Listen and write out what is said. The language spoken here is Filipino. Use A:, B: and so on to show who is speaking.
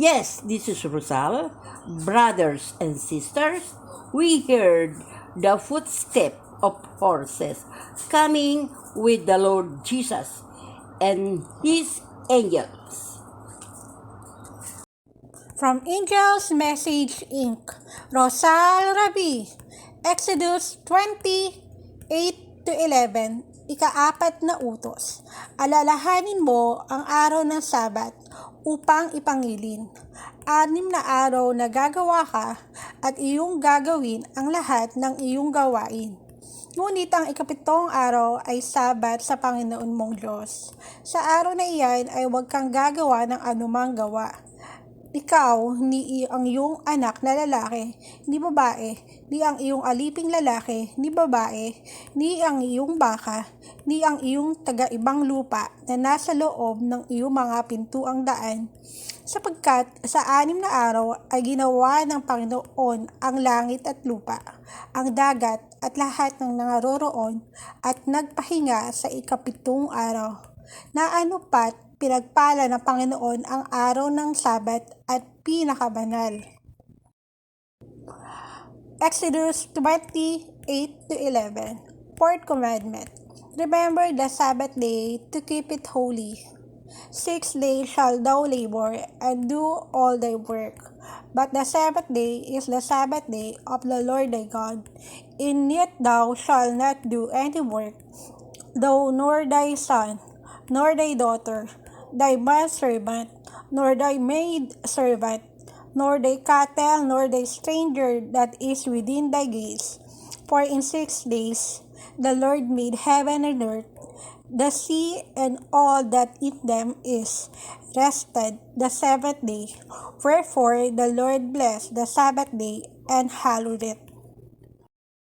A: Yes, this is Rosal. Brothers and sisters, we heard the footstep of horses coming with the Lord Jesus and his angels.
B: From Angel's Message Inc. Rosal Rabi, Exodus 20:8-11, ika-4 na utos. Alalahanin mo ang araw ng Sabat upang ipangilin. 6 na araw na gagawa ka at iyong gagawin ang lahat ng iyong gawain. Ngunit ang ika-7 araw ay Sabat sa Panginoon mong Diyos. Sa araw na iyan ay huwag kang gagawa ng anumang gawa. Ikaw, ni ang iyong anak na lalaki, ni babae, ni ang iyong aliping lalaki, ni babae, ni ang iyong baka, ni ang iyong taga-ibang lupa na nasa loob ng iyong mga pintuang daan. Sapagkat sa 6 na araw ay ginawa ng Panginoon ang langit at lupa, ang dagat at lahat ng naroroon at nagpahinga sa ika-7 araw. Na anupat pinagpala ng Panginoon ang araw ng Sabat at pinakabanal. Exodus 20:8-11. Fourth Commandment. Remember the Sabbath day to keep it holy. 6 days shall thou labor and do all thy work. But the Sabbath day is the Sabbath day of the Lord thy God. In it thou shalt not do any work, thou nor thy son, nor thy daughter, thy manservant, nor thy maid servant, nor thy cattle, nor thy stranger that is within thy gates. For in 6 days the Lord made heaven and earth, the sea and all that in them is, rested the 7th day. Wherefore the Lord blessed the Sabbath day and hallowed it.